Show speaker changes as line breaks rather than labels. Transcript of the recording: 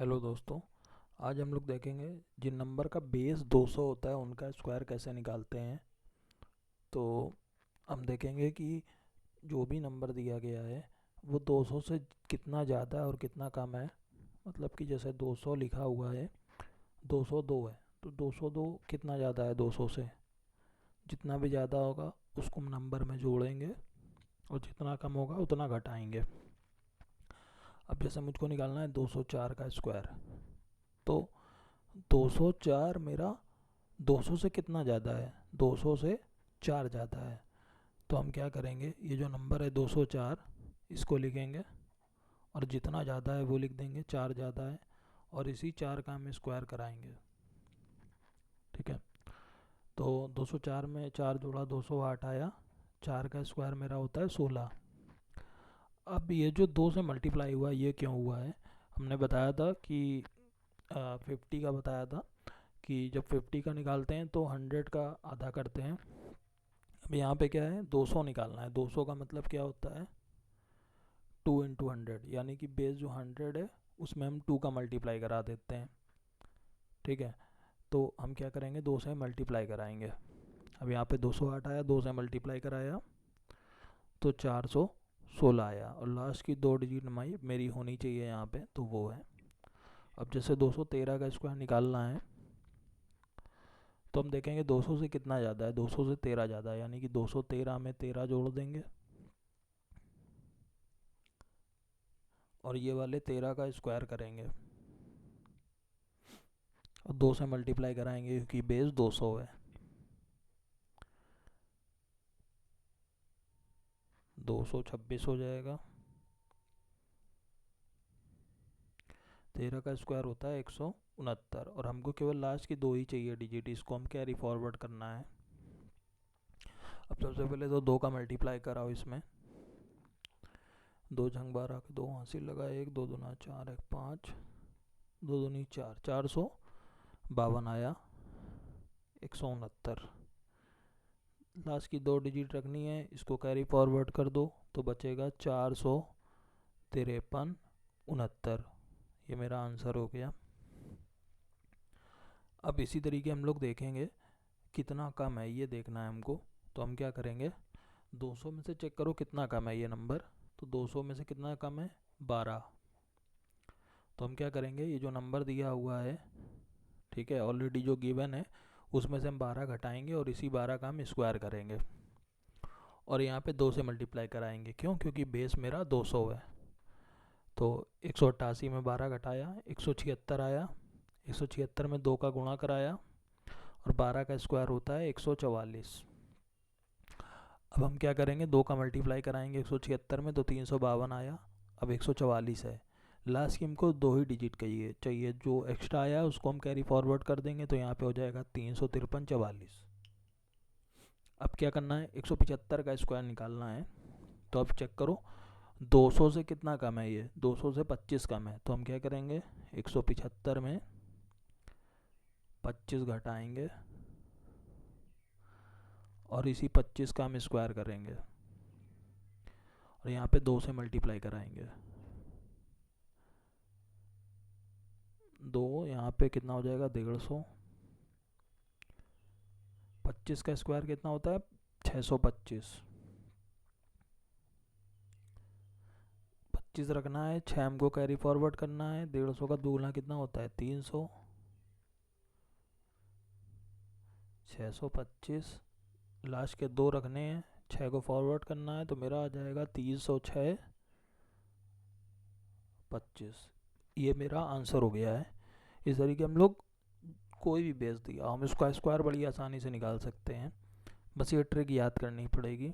Hello दोस्तों। आज हम लोग देखेंगे जिन नंबर का बेस 200 होता है उनका स्क्वायर कैसे निकालते हैं। तो हम देखेंगे कि जो भी नंबर दिया गया है वो 200 से कितना ज़्यादा है और कितना कम है। मतलब कि जैसे 200 लिखा हुआ है, 202 है, तो 202 कितना ज़्यादा है 200 से। जितना भी ज़्यादा होगा उसको हम नंबर में जोड़ेंगे और जितना कम होगा उतना घटाएंगे। अब जैसे मुझको निकालना है 204 का स्क्वायर, तो 204 मेरा 200 से कितना ज़्यादा है, 200 से 4 ज़्यादा है। तो हम क्या करेंगे, ये जो नंबर है 204 इसको लिखेंगे और जितना ज़्यादा है वो लिख देंगे, 4 ज़्यादा है, और इसी 4 का हम स्क्वायर कराएंगे। ठीक है, तो 204 में 4 जोड़ा 208 आया, 4 का स्क्वायर मेरा होता है 16। अब ये जो 2 से मल्टीप्लाई हुआ ये क्यों हुआ है, हमने बताया था कि 50 का बताया था कि जब 50 का निकालते हैं तो 100 का आधा करते हैं। अब यहाँ पे क्या है, 200 निकालना है। 200 का मतलब क्या होता है, 2 इंटू 100, यानी कि बेस जो 100 है उसमें हम 2 का मल्टीप्लाई करा देते हैं। ठीक है, तो हम क्या करेंगे, 2 से मल्टीप्लाई कराएंगे। अब यहाँ पे 208 आया, 2 से मल्टीप्लाई कराया तो 416 आया, और लास्ट की 2 डिजिट मेरी होनी चाहिए यहाँ पे, तो वो है। अब जैसे 213 का स्क्वायर निकालना है तो हम देखेंगे 200 से कितना ज़्यादा है, 200 से 13 ज़्यादा है, यानी कि 213 में 13 जोड़ देंगे और ये वाले 13 का स्क्वायर करेंगे और 2 से मल्टीप्लाई कराएंगे क्योंकि बेस 200 है। 226 हो जाएगा। 13 का स्क्वायर होता है 169, और हमको केवल लास्ट की 2 ही चाहिए डिजिट, इसको हम कैरी फॉरवर्ड करना है। अब सबसे पहले तो 2 का मल्टीप्लाई कराओ इसमें। 2 झंग 12 के 2 हासिल लगा, 1 2 दूना 4 1 5 2 दूनी 4, 452 आया 169। लास्ट की 2 डिजिट रखनी है, इसको कैरी फॉरवर्ड कर दो तो बचेगा 453 69। ये मेरा आंसर हो गया। अब इसी तरीके हम लोग देखेंगे कितना कम है, ये देखना है हमको। तो हम क्या करेंगे, 200 में से चेक करो कितना कम है ये नंबर। तो 200 में से कितना कम है, 12। तो हम क्या करेंगे, ये जो नंबर दिया हुआ है, ठीक है, ऑलरेडी जो गिवन है उसमें से हम 12 घटाएंगे और इसी 12 का हम स्क्वायर करेंगे और यहाँ पे 2 से मल्टीप्लाई कराएंगे। क्यों, क्योंकि बेस मेरा 200 है। तो 188 में 12 घटाया 176 आया, 176 में 2 का गुणा कराया और 12 का स्क्वायर होता है 144। अब हम क्या करेंगे, 2 का मल्टीप्लाई कराएंगे 176 में, तो 352 आया। अब 144 है, लास्ट की हमको 2 ही डिजिट चाहिए, जो एक्स्ट्रा आया उसको हम कैरी फॉरवर्ड कर देंगे, तो यहाँ पे हो जाएगा 353 44। अब क्या करना है, 175 का स्क्वायर निकालना है। तो अब चेक करो 200 से कितना कम है, ये 200 से 25 कम है। तो हम क्या करेंगे, 175 में 25 घटाएंगे और इसी 25 का हम स्क्वायर करेंगे और यहाँ पे 2 से मल्टीप्लाई कराएंगे। 2 यहाँ पे कितना हो जाएगा, 150। 25 का स्क्वायर कितना होता है, 625। 25 रखना है, 6 हमको कैरी फॉरवर्ड करना है। 150 का दुगना कितना होता है, 300। 625, लास्ट के 2 रखने हैं, 6 को फॉरवर्ड करना है, तो मेरा आ जाएगा 306 25। ये मेरा आंसर हो गया है। इस तरीके हम लोग कोई भी बेस दिया हम इसका स्क्वायर बड़ी आसानी से निकाल सकते हैं, बस ये ट्रिक याद करनी पड़ेगी।